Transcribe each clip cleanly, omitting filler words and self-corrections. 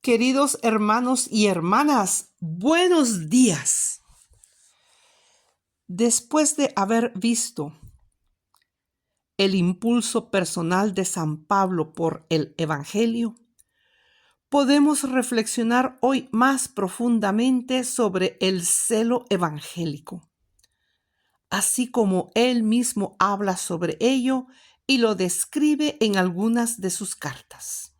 Queridos hermanos y hermanas, buenos días. Después de haber visto el impulso personal de San Pablo por el Evangelio, podemos reflexionar hoy más profundamente sobre el celo evangélico, así como él mismo habla sobre ello y lo describe en algunas de sus cartas.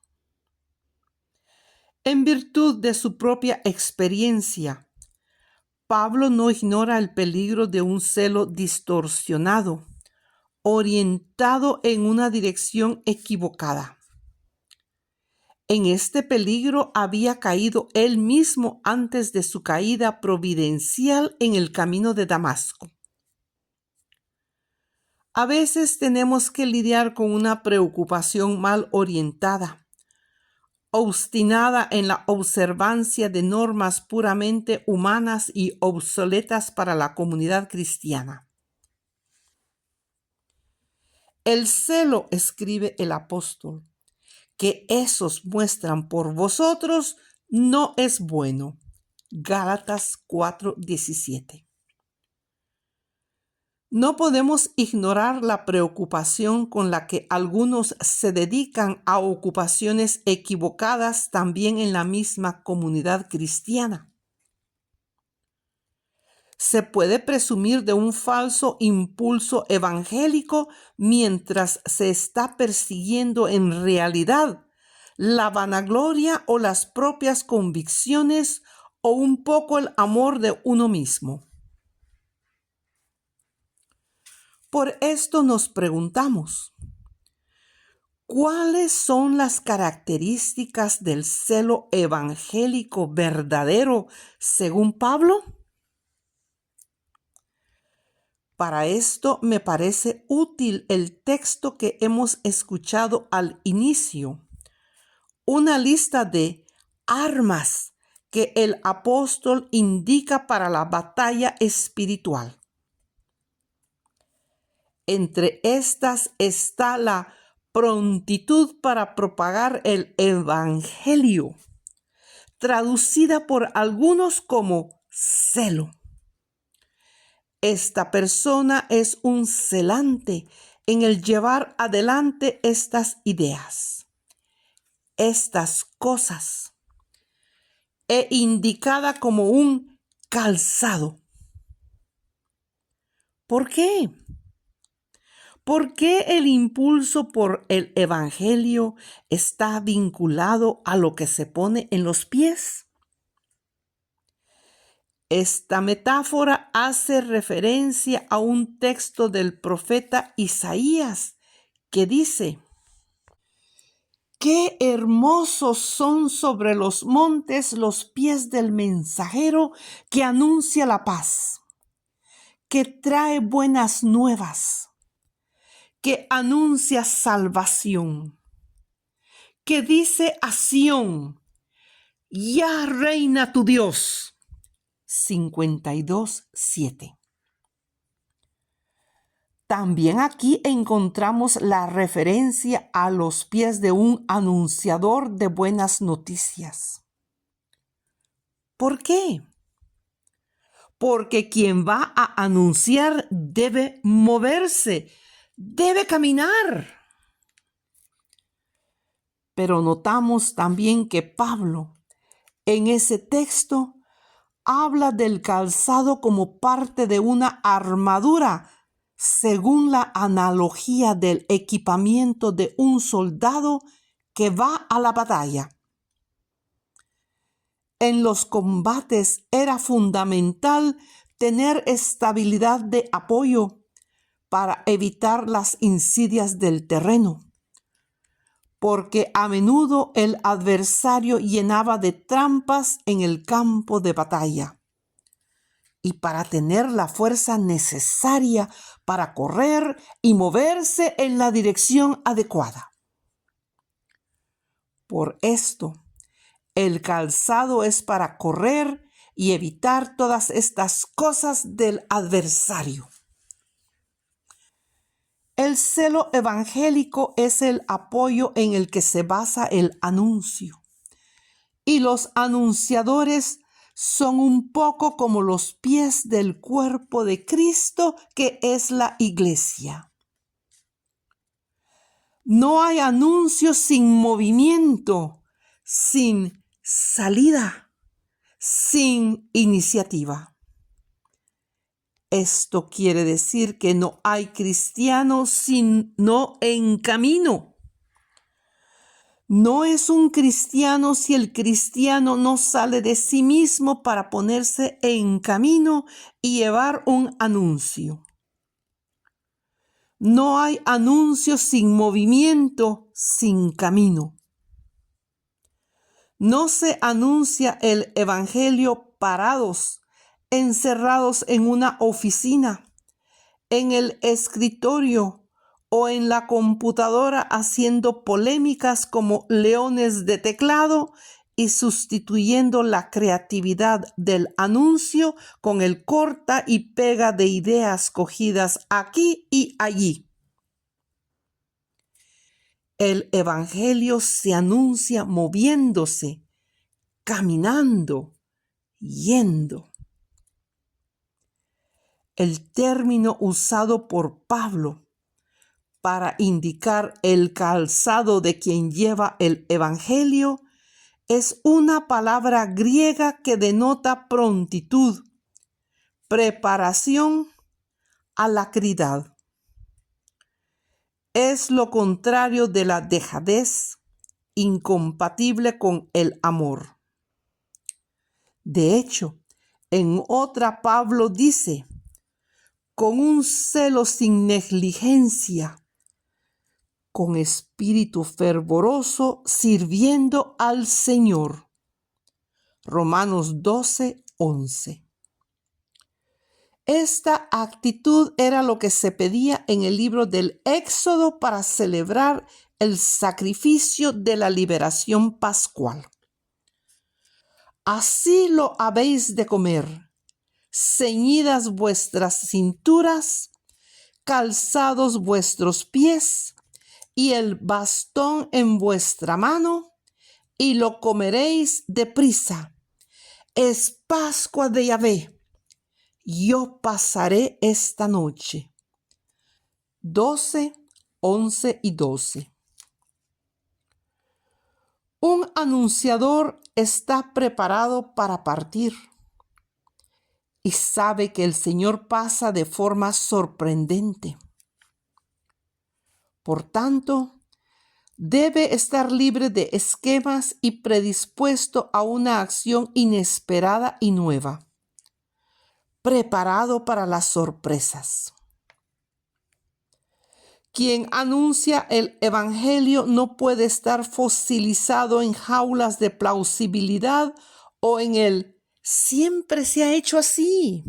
En virtud de su propia experiencia, Pablo no ignora el peligro de un celo distorsionado, orientado en una dirección equivocada. En este peligro había caído él mismo antes de su caída providencial en el camino de Damasco. A veces tenemos que lidiar con una preocupación mal orientada, obstinada en la observancia de normas puramente humanas y obsoletas para la comunidad cristiana. El celo, escribe el apóstol, que esos muestran por vosotros no es bueno. Gálatas 4:17. No podemos ignorar la preocupación con la que algunos se dedican a ocupaciones equivocadas también en la misma comunidad cristiana. Se puede presumir de un falso impulso evangélico mientras se está persiguiendo en realidad la vanagloria o las propias convicciones o un poco el amor de uno mismo. Por esto nos preguntamos, ¿cuáles son las características del celo evangélico verdadero según Pablo? Para esto me parece útil el texto que hemos escuchado al inicio, una lista de armas que el apóstol indica para la batalla espiritual. Entre estas está la prontitud para propagar el evangelio, traducida por algunos como celo. Esta persona es un celante en el llevar adelante estas ideas, estas cosas, e indicada como un calzado. ¿Por qué? ¿Por qué el impulso por el evangelio está vinculado a lo que se pone en los pies? Esta metáfora hace referencia a un texto del profeta Isaías que dice: ¡Qué hermosos son sobre los montes los pies del mensajero que anuncia la paz, que trae buenas nuevas, que anuncia salvación, que dice a Sión: ya reina tu Dios! 52:7. También aquí encontramos la referencia a los pies de un anunciador de buenas noticias. ¿Por qué? Porque quien va a anunciar debe moverse, debe caminar. Pero notamos también que Pablo, en ese texto, habla del calzado como parte de una armadura, según la analogía del equipamiento de un soldado que va a la batalla. En los combates era fundamental tener estabilidad de apoyo para evitar las insidias del terreno, porque a menudo el adversario llenaba de trampas en el campo de batalla. Y para tener la fuerza necesaria para correr y moverse en la dirección adecuada. Por esto, el calzado es para correr y evitar todas estas cosas del adversario. El celo evangélico es el apoyo en el que se basa el anuncio. y los anunciadores son un poco como los pies del cuerpo de Cristo, que es la iglesia. No hay anuncio sin movimiento, sin salida, sin iniciativa. Esto quiere decir que no hay cristiano sino en camino. No es un cristiano si el cristiano no sale de sí mismo para ponerse en camino y llevar un anuncio. No hay anuncio sin movimiento, sin camino. No se anuncia el evangelio parados, encerrados en una oficina, en el escritorio o en la computadora haciendo polémicas como leones de teclado y sustituyendo la creatividad del anuncio con el corta y pega de ideas cogidas aquí y allí. El evangelio se anuncia moviéndose, caminando, yendo. El término usado por Pablo para indicar el calzado de quien lleva el evangelio es una palabra griega que denota prontitud, preparación, alacridad. Es lo contrario de la dejadez, incompatible con el amor. De hecho, en otra Pablo dice, con un celo sin negligencia, con espíritu fervoroso, sirviendo al Señor. Romanos 12:11. Esta actitud era lo que se pedía en el libro del Éxodo para celebrar el sacrificio de la liberación pascual. Así lo habéis de comer, ceñidas vuestras cinturas, calzados vuestros pies, y el bastón en vuestra mano, y lo comeréis deprisa. Es Pascua de Yahvé. Yo pasaré esta noche. 12, 11 y 12. Un anunciador está preparado para partir y sabe que el Señor pasa de forma sorprendente. Por tanto, debe estar libre de esquemas y predispuesto a una acción inesperada y nueva, preparado para las sorpresas. Quien anuncia el evangelio no puede estar fosilizado en jaulas de plausibilidad o en el siempre se ha hecho así,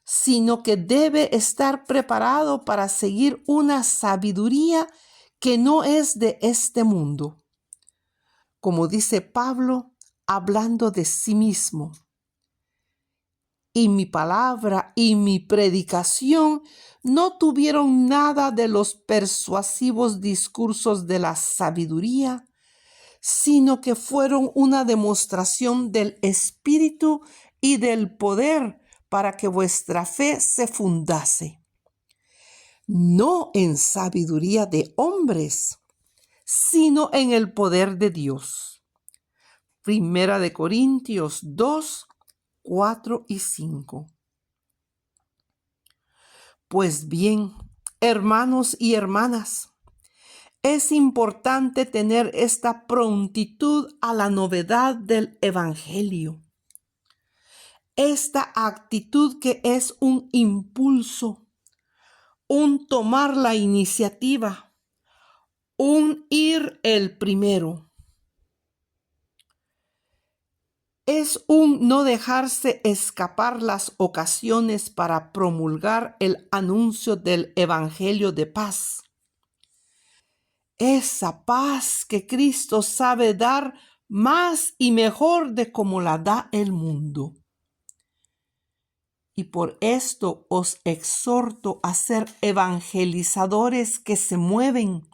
sino que debe estar preparado para seguir una sabiduría que no es de este mundo. Como dice Pablo, hablando de sí mismo. Y mi palabra y mi predicación no tuvieron nada de los persuasivos discursos de la sabiduría, sino que fueron una demostración del Espíritu y del poder para que vuestra fe se fundase. No en sabiduría de hombres, sino en el poder de Dios. Primera de Corintios 2, 4 y 5. Pues bien, hermanos y hermanas, es importante tener esta prontitud a la novedad del Evangelio. Esta actitud que es un impulso, un tomar la iniciativa, un ir el primero. Es un no dejarse escapar las ocasiones para promulgar el anuncio del Evangelio de paz. Esa paz que Cristo sabe dar más y mejor de como la da el mundo. Y por esto os exhorto a ser evangelizadores que se mueven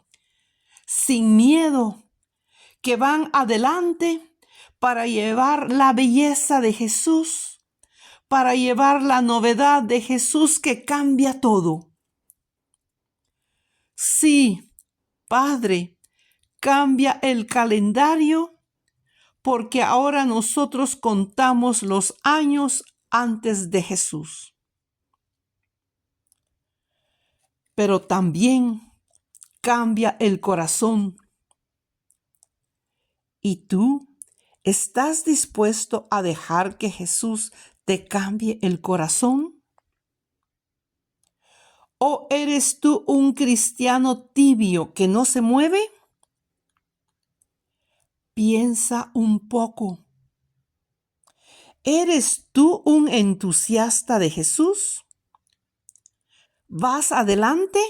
sin miedo, que van adelante para llevar la belleza de Jesús, para llevar la novedad de Jesús que cambia todo. Sí, Padre, cambia el calendario porque ahora nosotros contamos los años antes de Jesús. Pero también cambia el corazón. ¿Y tú estás dispuesto a dejar que Jesús te cambie el corazón? ¿O eres tú un cristiano tibio que no se mueve? Piensa un poco. ¿Eres tú un entusiasta de Jesús? ¿Vas adelante?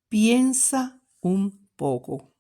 Piensa un poco.